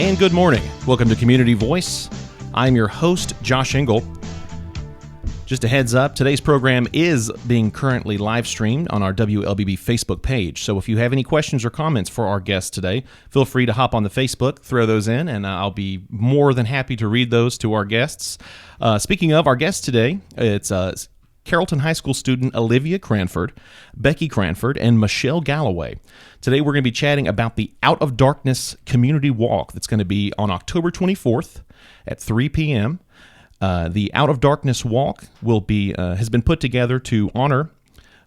and good morning. Welcome to Community Voice. I'm your host, Josh Engel. Just a heads up, today's program is being currently live streamed on our WLBB Facebook page. So if you have any questions or comments for our guests today, feel free to hop on the Facebook, throw those in, and I'll be more than happy to read those to our guests. Speaking of our guests today, it's Carrollton High School student Olivia Cranford, Becky Cranford, and Michelle Galloway. Today we're going to be chatting about the Out of Darkness Community Walk that's going to be on October 24th at 3 p.m. The Out of Darkness Walk has been put together to honor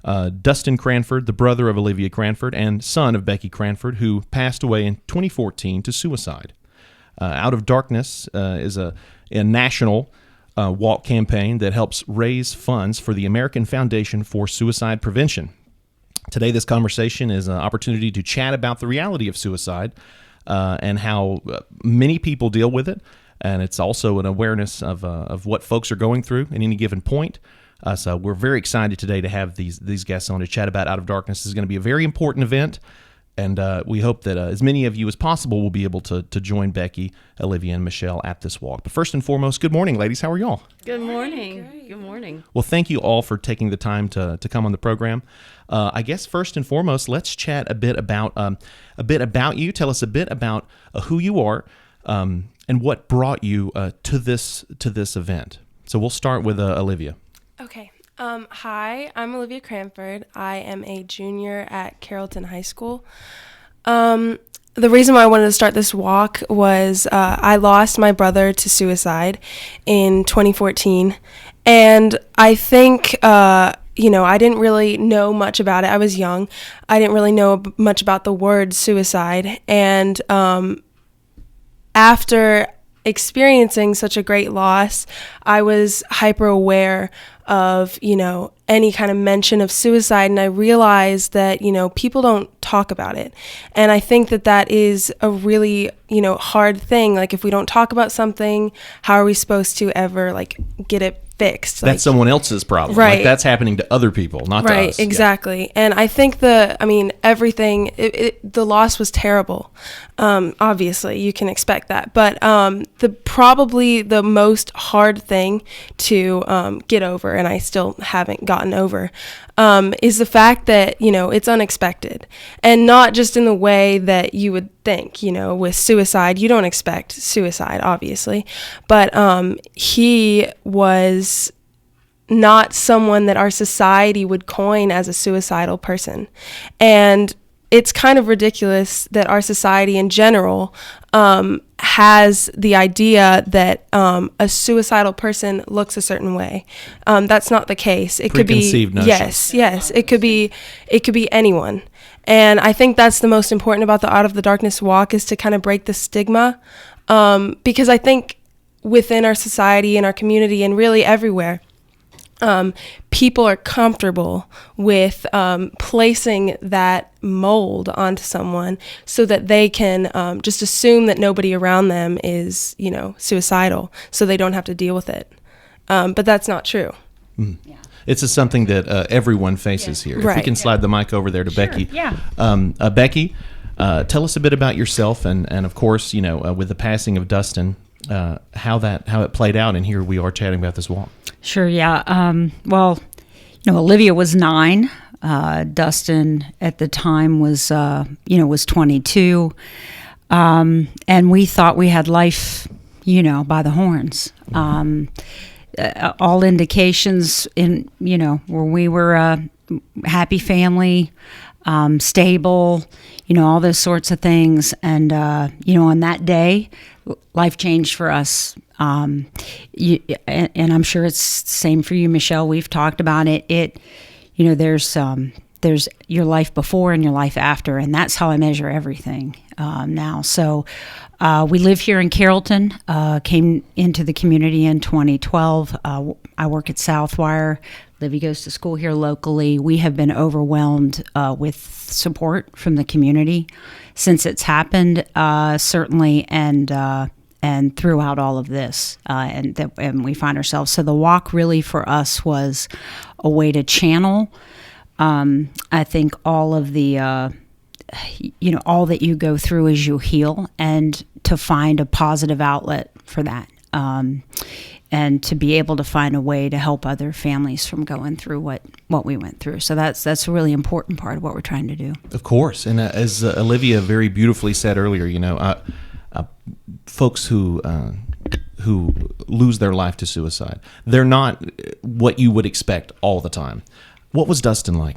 Dustin Cranford, the brother of Olivia Cranford and son of Becky Cranford, who passed away in 2014 to suicide. Out of Darkness is a national walk campaign that helps raise funds for the American Foundation for Suicide Prevention. Today, this conversation is an opportunity to chat about the reality of suicide and how many people deal with it. And it's also an awareness of what folks are going through at any given point. So we're very excited today to have these guests on to chat about Out of Darkness. This is going to be a very important event, and we hope that as many of you as possible will be able to join Becky, Olivia, and Michelle at this walk. But first and foremost, good morning, ladies. How are y'all? Good morning. Good morning. Well, thank you all for taking the time to come on the program. I guess first and foremost, let's chat a bit about you. Tell us a bit about who you are. And what brought you to this event? So we'll start with Olivia. Okay. Hi, I'm Olivia Cranford. I am a junior at Carrollton High School. The reason why I wanted to start this walk was I lost my brother to suicide in 2014, and I think I didn't really know much about it. I was young. I didn't really know much about the word suicide, and after experiencing such a great loss, I was hyper aware of, any kind of mention of suicide. And I realized that, people don't talk about it. And I think that is a really, hard thing. Like, if we don't talk about something, how are we supposed to ever, get it fixed? That's someone else's problem. Right. That's happening to other people, not to us. Right, exactly. Yeah. And I think everything, the loss was terrible. Obviously, you can expect that. But probably the most hard thing to get over, and I still haven't gotten over, is the fact that, it's unexpected. And not just in the way that you would think, with suicide. You don't expect suicide, obviously. But he was not someone that our society would coin as a suicidal person. And it's kind of ridiculous that our society in general has the idea that a suicidal person looks a certain way. That's not the case. It could be notions. Yes. It could be anyone. And I think that's the most important about the Out of the Darkness walk, is to kind of break the stigma, because I think within our society and our community and really everywhere, people are comfortable with placing that mold onto someone so that they can just assume that nobody around them is, suicidal, so they don't have to deal with it. But that's not true. Mm. Yeah. It's just something that everyone faces here. Right. If we can slide the mic over there to Sure. Becky. Yeah. Becky, tell us a bit about yourself and of course, with the passing of Dustin, how it played out, and here we are chatting about this walk. Sure, yeah. Olivia was 9. Dustin at the time was 22. And we thought we had life, by the horns. All indications where we were a happy family, stable, all those sorts of things. And, on that day, life changed for us. And I'm sure it's the same for you, Michelle. We've talked about it. There's your life before and your life after, and that's how I measure everything now. So we live here in Carrollton, came into the community in 2012. I work at Southwire. Livy goes to school here locally. We have been overwhelmed with support from the community since it's happened, certainly, and throughout all of this, and we find ourselves. So the walk really for us was a way to channel, I think, all of the all that you go through as you heal, and to find a positive outlet for that. And to be able to find a way to help other families from going through what we went through. So that's a really important part of what we're trying to do. Of course. And as Olivia very beautifully said earlier, folks who lose their life to suicide, they're not what you would expect all the time. What was Dustin like?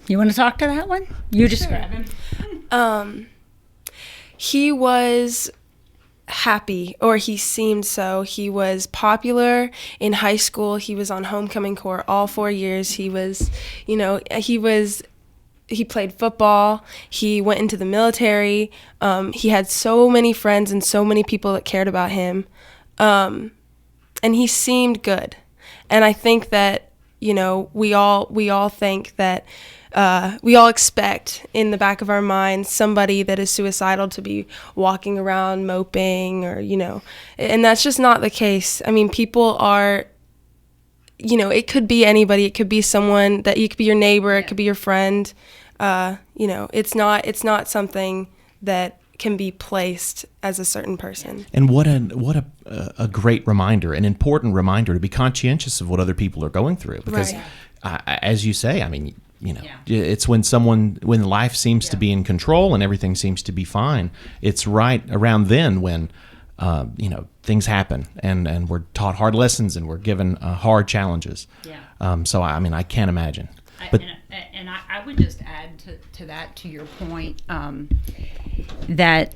You want to talk to that one? You describe him. He was happy, or he seemed so. He was popular in high school. He was on homecoming court all 4 years. He was, he played football. He went into the military. He had so many friends and so many people that cared about him. And he seemed good. And I think that, we all think that we all expect in the back of our minds somebody that is suicidal to be walking around moping, or, and that's just not the case. I mean, people are, it could be anybody. It could be someone that, it could be your neighbor. It could be your friend. It's not something that can be placed as a certain person. And what a great reminder, an important reminder to be conscientious of what other people are going through. Because as you say, I mean, it's when life seems to be in control and everything seems to be fine. It's right around then when, things happen and we're taught hard lessons and we're given hard challenges. So, I mean, I can't imagine. And I would just add to that, to your point, that,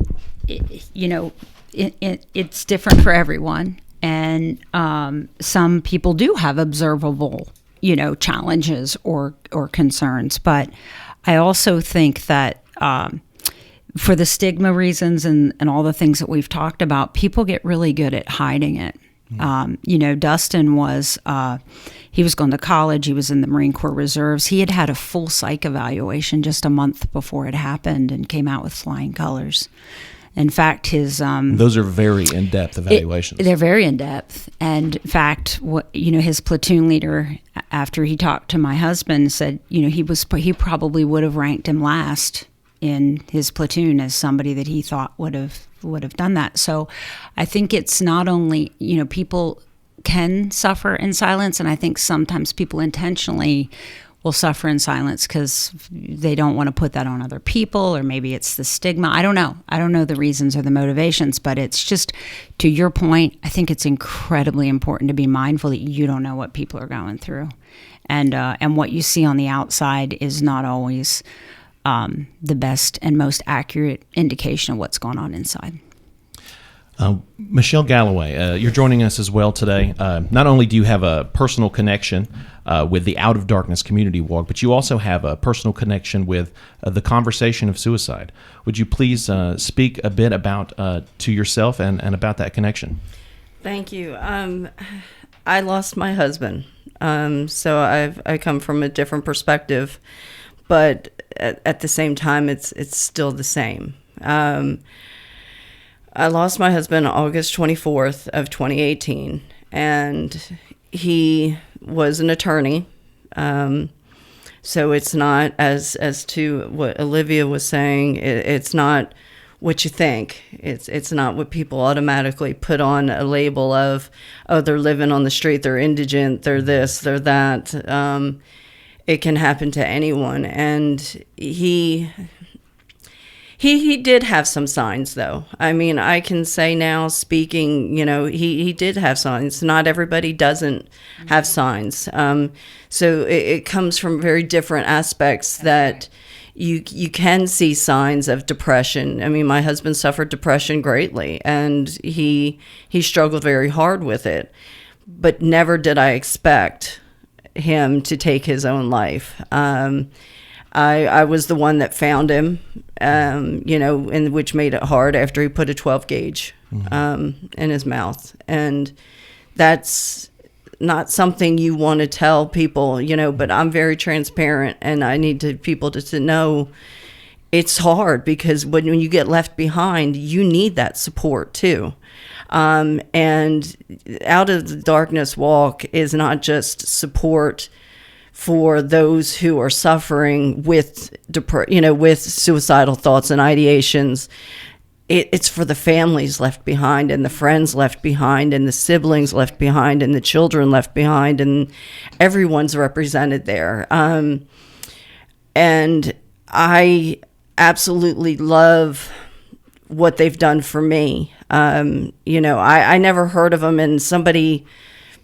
it's different for everyone. And some people do have observable challenges or concerns. But I also think that for the stigma reasons and all the things that we've talked about, people get really good at hiding it. Dustin was, he was going to college. He was in the Marine Corps Reserves. He had a full psych evaluation just a month before it happened and came out with flying colors. In fact, his those are very in-depth evaluations. They're very in-depth, and in fact, his platoon leader, after he talked to my husband, said, he probably would have ranked him last in his platoon as somebody that he thought would have done that. So, I think it's not only people can suffer in silence, and I think sometimes people intentionally will suffer in silence because they don't want to put that on other people, or maybe it's the stigma. I don't know the reasons or the motivations, but it's just, to your point, I think it's incredibly important to be mindful that you don't know what people are going through, and what you see on the outside is not always the best and most accurate indication of what's going on inside. Michelle Galloway, you're joining us as well today. Not only do you have a personal connection with the Out of Darkness Community Walk, but you also have a personal connection with the conversation of suicide. Would you please speak a bit about to yourself and about that connection? Thank you. I lost my husband, so I come from a different perspective, but at the same time, it's still the same. I lost my husband August 24th of 2018, and he was an attorney. So it's not, as to what Olivia was saying, it's not what you think. It's not what people automatically put on a label of, oh, they're living on the street, they're indigent, they're this, they're that. It can happen to anyone. And he did have some signs, though. I mean, I can say now, speaking, he did have signs. Not everybody doesn't have signs. So it comes from very different aspects that you can see signs of depression. I mean, my husband suffered depression greatly, and he struggled very hard with it. But never did I expect him to take his own life. I was the one that found him, and which made it hard after he put a 12 gauge in his mouth. And that's not something you want to tell people, but I'm very transparent, and I need people to know it's hard, because when you get left behind, you need that support too. And Out of the Darkness Walk is not just support for those who are suffering with with suicidal thoughts and ideations. It's for the families left behind, and the friends left behind, and the siblings left behind, and the children left behind, and everyone's represented there. And I absolutely love what they've done for me. I never heard of them, and somebody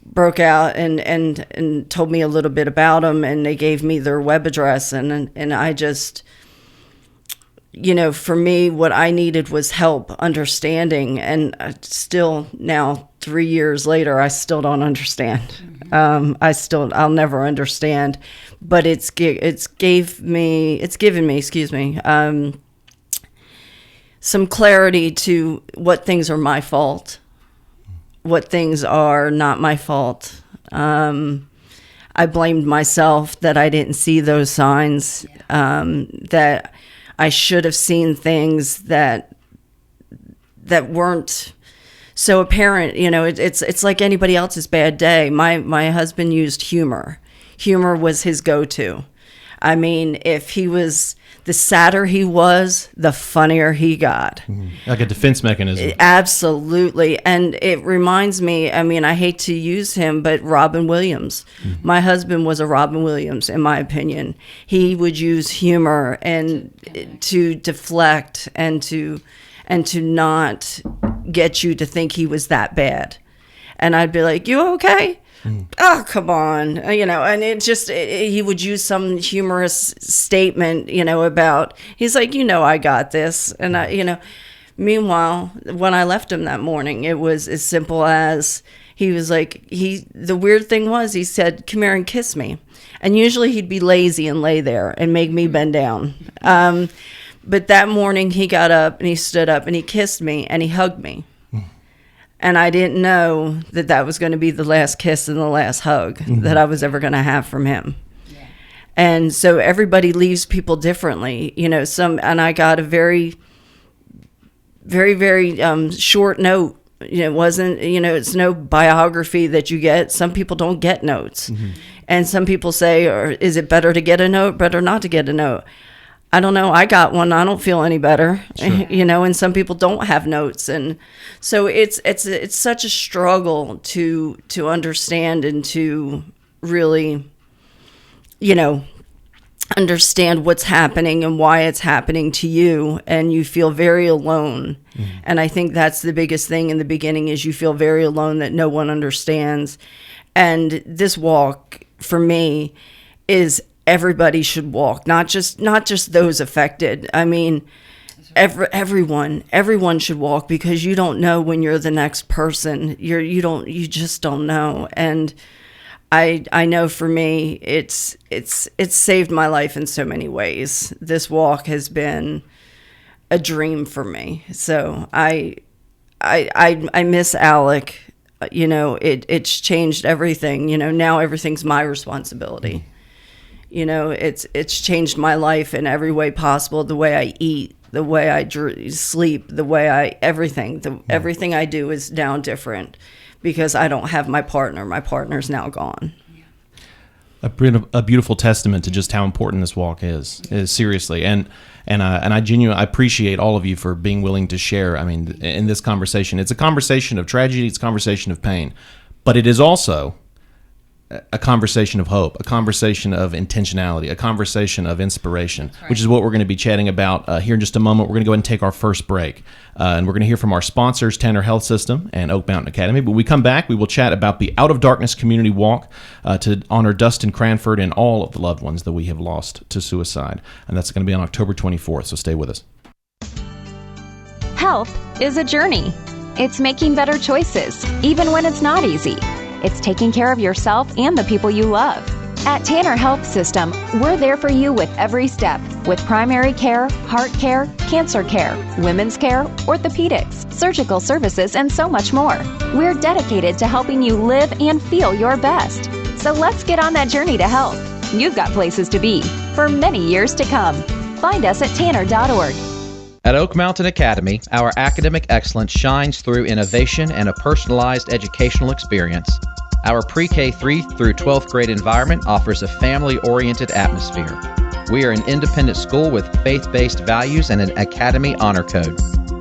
broke out and told me a little bit about them, and they gave me their web address, and I just, for me, what I needed was help understanding, and still now 3 years later, I still don't understand. I'll never understand, but it's given me, some clarity to what things are my fault, what things are not my fault. I blamed myself that I didn't see those signs, that I should have seen things that weren't so apparent. It's like anybody else's bad day. My husband used humor. Humor was his go-to. I mean, the sadder he was, the funnier he got. Like a defense mechanism. Absolutely. And it reminds me, I hate to use him, but Robin Williams. Mm-hmm. My husband was a Robin Williams, in my opinion. He would use humor and to deflect and to not get you to think he was that bad. And I'd be like, "You okay?" Oh, come on. And he would use some humorous statement, about, he's like, I got this. And meanwhile, when I left him that morning, it was as simple as, he was like, the weird thing was, he said, "Come here and kiss me." And usually he'd be lazy and lay there and make me bend down. But that morning he got up and he stood up and he kissed me and he hugged me. And I didn't know that was going to be the last kiss and the last hug that I was ever going to have from him. Yeah. And so everybody leaves people differently, and I got a very, very, very short note. It wasn't, it's no biography that you get. Some people don't get notes. Mm-hmm. And some people say, or is it better to get a note, better not to get a note? I don't know. I got one. I don't feel any better, sure. And some people don't have notes. And so it's such a struggle to understand and to really, understand what's happening and why it's happening to you. And you feel very alone. Mm-hmm. And I think that's the biggest thing in the beginning is you feel very alone, that no one understands. And this walk for me is everybody should walk, not just those affected. I mean, everyone should walk, because you don't know when you're the next person. You just don't know. And I know for me, it's saved my life in so many ways. This walk has been a dream for me. So I miss Alec. It's changed everything. Now everything's my responsibility. It's changed my life in every way possible. The way I eat, the way I sleep, the way everything I do is now different, because I don't have my partner. My partner's now gone. A beautiful testament to just how important this walk is seriously. And I genuinely appreciate all of you for being willing to share. I mean, in this conversation, it's a conversation of tragedy, it's a conversation of pain, but it is also a conversation of hope, a conversation of intentionality, a conversation of inspiration, right, which is what we're going to be chatting about here in just a moment. We're going to go ahead and take our first break, and we're going to hear from our sponsors, Tanner Health System and Oak Mountain Academy. But when we come back, we will chat about the Out of Darkness Community Walk to honor Dustin Cranford and all of the loved ones that we have lost to suicide. And that's going to be on October 24th, so stay with us. Health is a journey. It's making better choices, even when it's not easy. It's taking care of yourself and the people you love. At Tanner Health System, we're there for you with every step, with primary care, heart care, cancer care, women's care, orthopedics, surgical services, and so much more. We're dedicated to helping you live and feel your best. So let's get on that journey to health. You've got places to be for many years to come. Find us at tanner.org. At Oak Mountain Academy, our academic excellence shines through innovation and a personalized educational experience. Our pre-K 3 through 12th grade environment offers a family-oriented atmosphere. We are an independent school with faith-based values and an Academy Honor Code.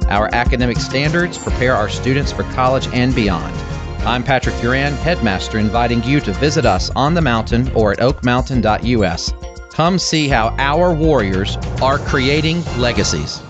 Our academic standards prepare our students for college and beyond. I'm Patrick Duran, headmaster, inviting you to visit us on the mountain or at oakmountain.us. Come see how our warriors are creating legacies.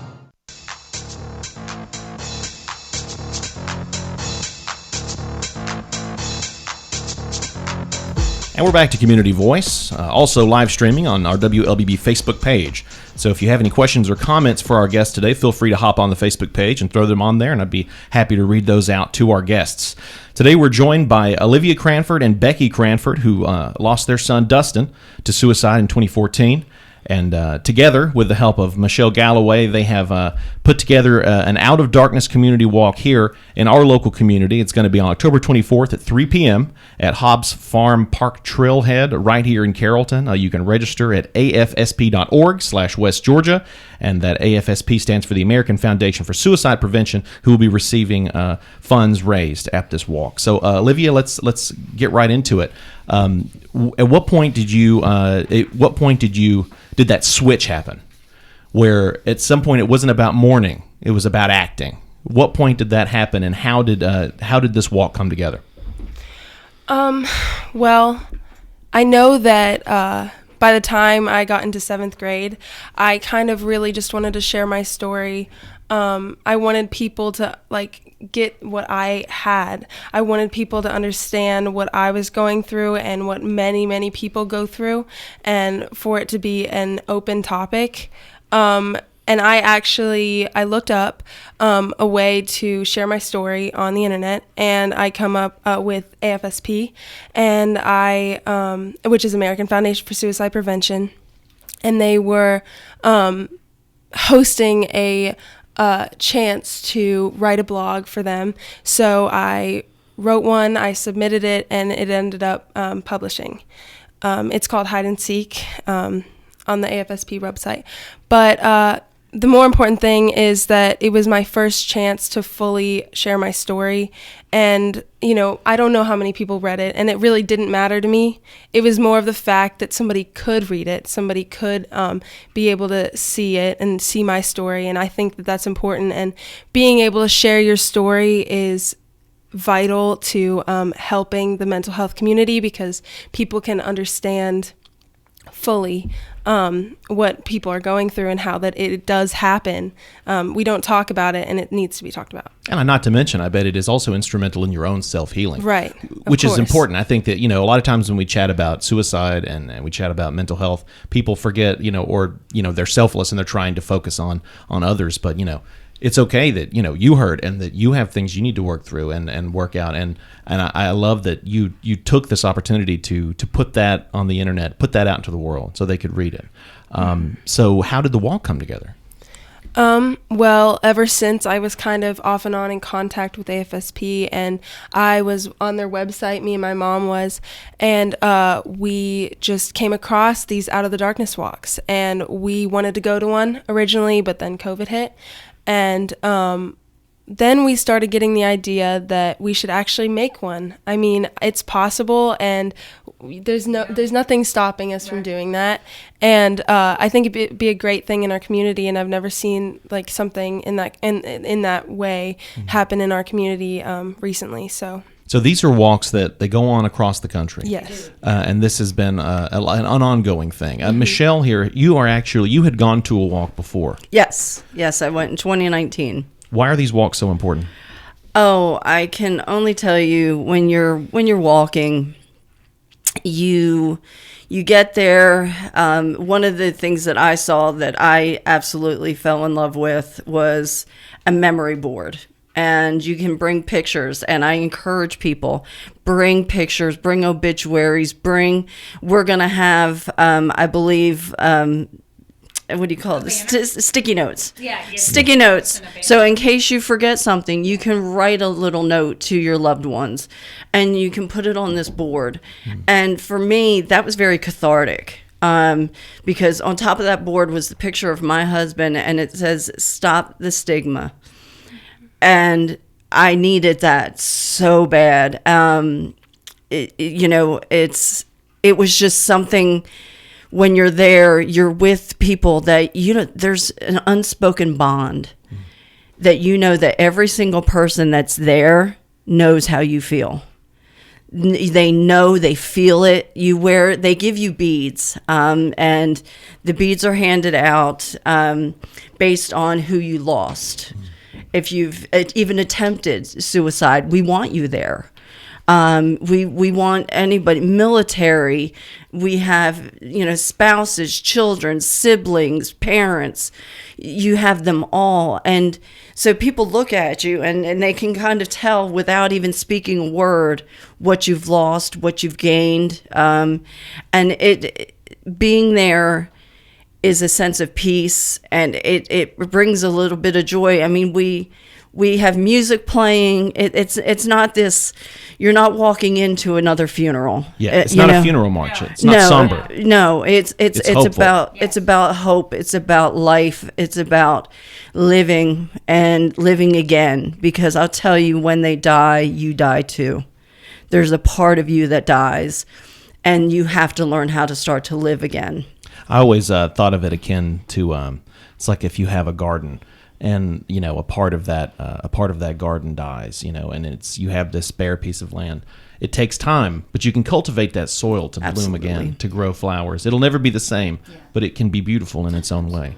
And we're back to Community Voice, also live streaming on our WLBB Facebook page. So if you have any questions or comments for our guests today, feel free to hop on the Facebook page and throw them on there, and I'd be happy to read those out to our guests. Today we're joined by Olivia Cranford and Becky Cranford, who lost their son Dustin to suicide in 2014. And together, with the help of Michelle Galloway, they have put together an Out of Darkness community walk here in our local community. It's going to be on October 24th at 3 p.m. at Hobbs Farm Park Trailhead right here in Carrollton. You can register at afsp.org/West Georgia, and that AFSP stands for the American Foundation for Suicide Prevention, who will be receiving funds raised at this walk. So, Olivia, let's get right into it. At what point did you? Did that switch happen, where at some point it wasn't about mourning, it was about acting? What point did that happen, and how did this walk come together? Well, I know that by the time I got into 7th grade, I kind of really just wanted to share my story. I wanted people to get what I had. I wanted people to understand what I was going through and what many, many people go through, and for it to be an open topic. And I looked up a way to share my story on the internet, and I come up with AFSP, and which is American Foundation for Suicide Prevention, and they were hosting a chance to write a blog for them. So I wrote one, I submitted it, and it ended up publishing. It's called Hide and Seek on the AFSP website. But the more important thing is that it was my first chance to fully share my story. And, I don't know how many people read it, and it really didn't matter to me. It was more of the fact that somebody could read it, somebody could be able to see it and see my story, and I think that that's important. And being able to share your story is vital to helping the mental health community, because people can understand fully what people are going through and how that it does happen. We don't talk about it, and it needs to be talked about. And not to mention, I bet it is also instrumental in your own self-healing. Right. Which is important. I think that, a lot of times when we chat about suicide and we chat about mental health, people forget, they're selfless and they're trying to focus on others. But, it's okay that, you hurt and that you have things you need to work through and work out. And I love that you took this opportunity to put that on the internet, put that out into the world so they could read it. So how did the walk come together? Well, ever since I was kind of off and on in contact with AFSP, and I was on their website, me and my mom was, and we just came across these Out of the Darkness walks, and we wanted to go to one originally, but then COVID hit. And then we started getting the idea that we should actually make one. I mean, it's possible, and there's nothing stopping us from doing that. And I think it'd be a great thing in our community, and I've never seen something in that way happen in our community recently. So these are walks that they go on across the country. Yes. And this has been an ongoing thing. Michelle here, you had gone to a walk before. Yes, I went in 2019. Why are these walks so important? Oh, I can only tell you when you're walking, you get there. One of the things that I saw that I absolutely fell in love with was a memory board. And you can bring pictures, and I encourage people, bring pictures, bring obituaries, we're going to have, I believe, what do you call it? Sticky notes. Yeah. Sticky notes. So in case you forget something, you can write a little note to your loved ones, and you can put it on this board. And for me, that was very cathartic. Because on top of that board was the picture of my husband, and it says, "Stop the stigma." And I needed that so bad. it was just something. When you're there, you're with people that, there's an unspoken bond that that every single person that's there knows how you feel. They know, they feel it. They give you beads, and the beads are handed out based on who you lost. If you've even attempted suicide, we want you there. We want anybody, military, we have, spouses, children, siblings, parents, you have them all. And so people look at you and they can kind of tell without even speaking a word what you've lost, what you've gained. And being there is a sense of peace, and it brings a little bit of joy. I mean, we have music playing. It's not this. You're not walking into another funeral. Yeah, it's not a funeral march. It's not somber. No, it's about hope. It's about life. It's about living and living again. Because I'll tell you, when they die, you die too. There's a part of you that dies, and you have to learn how to start to live again. I always thought of it akin to it's like if you have a garden. And a part of that garden dies, and you have this bare piece of land. It takes time, but you can cultivate that soil to bloom again, to grow flowers. It'll never be the same, but it can be beautiful in its own way.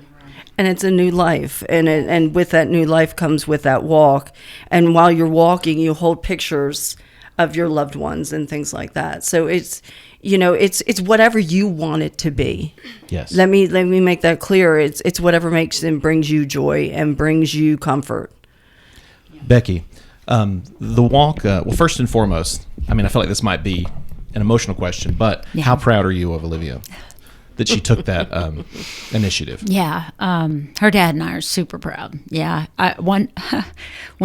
And it's a new life, and with that new life comes with that walk. And while you're walking, you hold pictures of your loved ones and things like that. So it's whatever you want it to be. Yes. Let me make that clear. It's whatever makes and brings you joy and brings you comfort. Becky, the walk. Well, first and foremost, I feel like this might be an emotional question, but how proud are you of Olivia that she took that initiative? Yeah, her dad and I are super proud. Yeah, when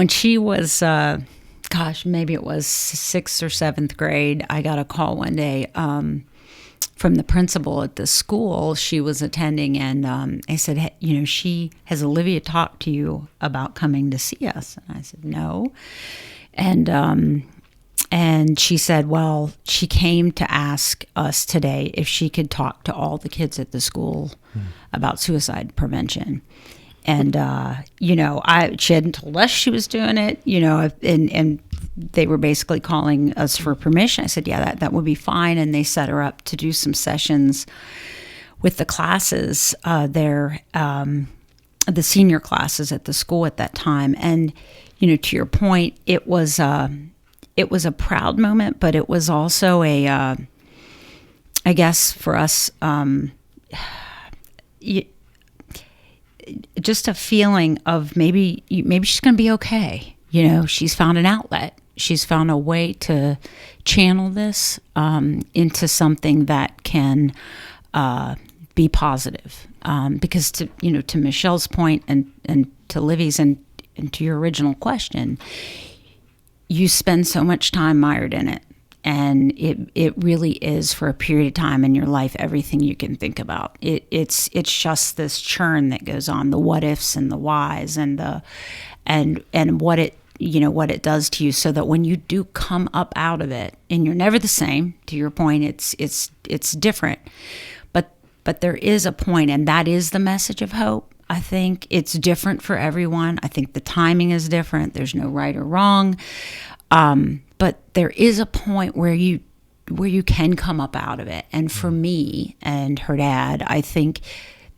she was. Maybe it was 6th or 7th grade, I got a call one day from the principal at the school she was attending, and I said, hey, has Olivia talked to you about coming to see us? And I said, no. And she said, well, she came to ask us today if she could talk to all the kids at the school about suicide prevention. And, she hadn't told us she was doing it, and they were basically calling us for permission. I said, yeah, that would be fine. And they set her up to do some sessions with the classes there, the senior classes at the school at that time. And, to your point, it was a proud moment, but it was also I guess for us, just a feeling of maybe she's going to be okay. She's found an outlet. She's found a way to channel this into something that can be positive. Because to Michelle's point and to Livy's and to your original question, you spend so much time mired in it. And it really is, for a period of time in your life, everything you can think about. It's just this churn that goes on, the what ifs and the whys and what it does to you, so that when you do come up out of it, and you're never the same. To your point, it's different, but there is a point, and that is the message of hope. I think it's different for everyone. I think the timing is different. There's no right or wrong. But there is a point where you can come up out of it. And for me and her dad, I think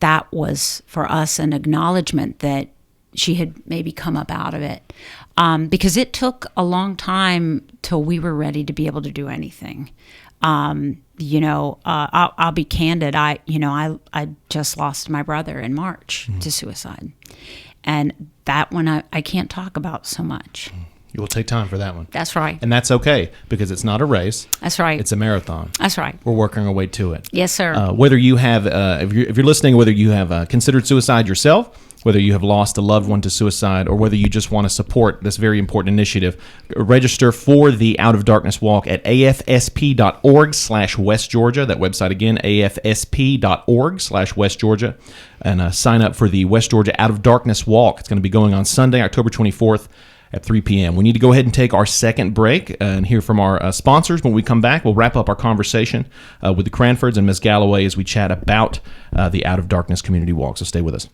that was for us an acknowledgement that she had maybe come up out of it. Because it took a long time till we were ready to be able to do anything. I'll be candid. I just lost my brother in March to suicide. And that one I can't talk about so much. You will take time for that one. That's right. And that's okay, because it's not a race. That's right. It's a marathon. That's right. We're working our way to it. Yes, sir. Whether you have, if you're listening, whether you have considered suicide yourself, whether you have lost a loved one to suicide, or whether you just want to support this very important initiative, register for the Out of Darkness Walk at afsp.org/West Georgia. That website again, afsp.org/West Georgia. And sign up for the West Georgia Out of Darkness Walk. It's going to be going on Sunday, October 24th. at 3 p.m. We need to go ahead and take our second break and hear from our sponsors. When we come back, we'll wrap up our conversation with the Cranfords and Ms. Galloway as we chat about the Out of Darkness Community Walk. So stay with us.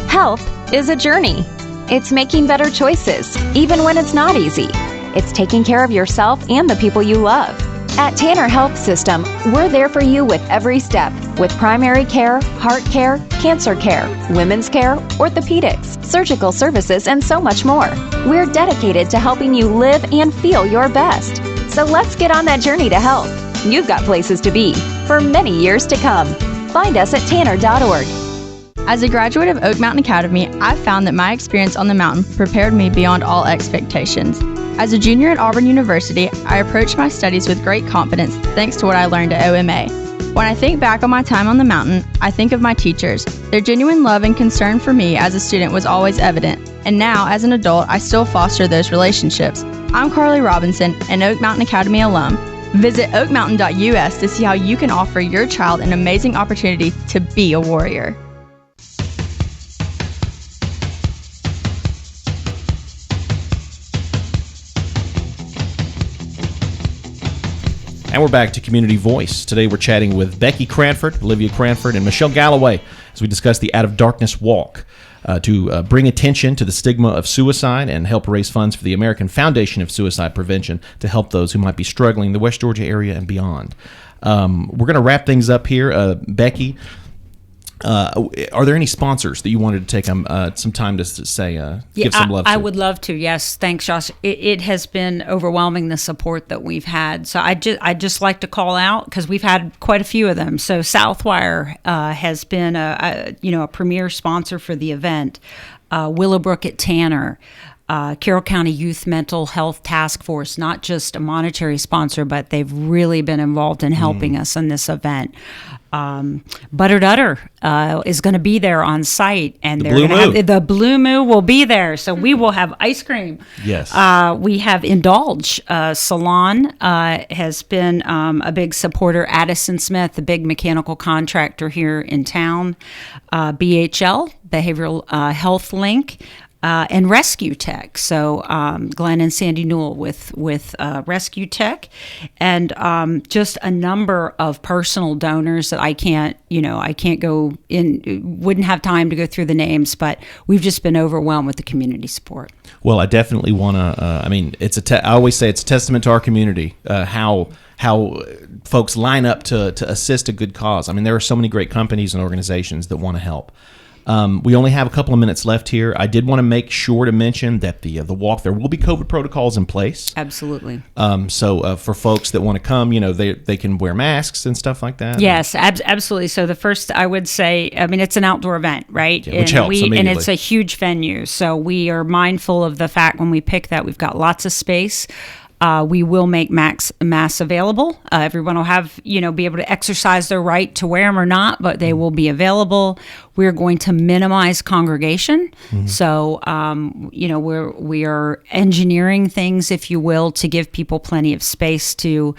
Health is a journey. It's making better choices, even when it's not easy. It's taking care of yourself and the people you love. At Tanner Health System, we're there for you with every step, with primary care, heart care, cancer care, women's care, orthopedics, surgical services, and so much more. We're dedicated to helping you live and feel your best. So let's get on that journey to health. You've got places to be for many years to come. Find us at tanner.org. As a graduate of Oak Mountain Academy, I've found that my experience on the mountain prepared me beyond all expectations. As a junior at Auburn University, I approached my studies with great confidence thanks to what I learned at OMA. When I think back on my time on the mountain, I think of my teachers. Their genuine love and concern for me as a student was always evident, and now, as an adult, I still foster those relationships. I'm Carly Robinson, an Oak Mountain Academy alum. Visit oakmountain.us to see how you can offer your child an amazing opportunity to be a warrior. And we're back to Community Voice. Today we're chatting with Becky Cranford, Olivia Cranford, and Michelle Galloway as we discuss the Out of Darkness Walk to bring attention to the stigma of suicide and help raise funds for the American Foundation of Suicide Prevention to help those who might be struggling in the West Georgia area and beyond. We're going to wrap things up here. Becky, are there any sponsors that you wanted to take some time to say, give some love to? I would love to. Yes. Thanks, Josh. It has been overwhelming, the support that we've had. So I just like to call out because we've had quite a few of them. So Southwire has been a premier sponsor for the event. Willowbrook at Tanner. Carroll County Youth Mental Health Task Force, not just a monetary sponsor, but they've really been involved in helping us in this event. Buttered Udder is going to be there on site, and the Blue Moo will be there, so we will have ice cream. Yes. We have Indulge Salon has been a big supporter. Addison Smith, the big mechanical contractor here in town. BHL, Behavioral Health Link. And Rescue Tech. So Glenn and Sandy Newell with Rescue Tech, and just a number of personal donors that I can't go in, wouldn't have time to go through the names, but we've just been overwhelmed with the community support. Well, I definitely want to. I always say it's a testament to our community how folks line up to assist a good cause. I mean, there are so many great companies and organizations that want to help. We only have a couple of minutes left here. I did want to make sure to mention that the walk, there will be COVID protocols in place. Absolutely. So for folks that want to come, they can wear masks and stuff like that. Yes, absolutely. So the first, I would say, it's an outdoor event, right? Yeah, which helps immediately. And it's a huge venue. So we are mindful of the fact when we pick that we've got lots of space. We will make masks available. Everyone will have, be able to exercise their right to wear them or not, but they will be available. We're going to minimize congregation. Mm-hmm. So, we are engineering things, if you will, to give people plenty of space to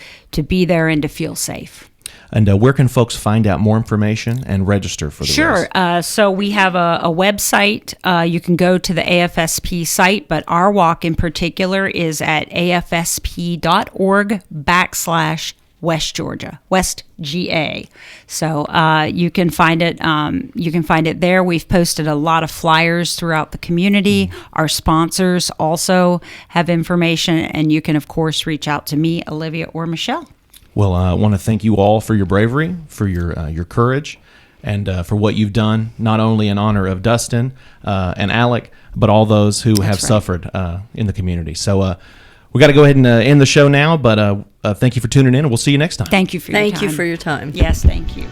be there and to feel safe. And where can folks find out more information and register for the race? So we have a website. You can go to the AFSP site, but our walk in particular is at afsp.org/West Georgia, West GA. So you can find it. You can find it there. We've posted a lot of flyers throughout the community. Our sponsors also have information, and you can, of course, reach out to me, Olivia, or Michelle. Well, I want to thank you all for your bravery, for your courage, and for what you've done, not only in honor of Dustin and Alec, but all those who have suffered in the community. So we got to go ahead and end the show now, but thank you for tuning in, and we'll see you next time. Thank you for your time. Thank you for your time. Yes, thank you.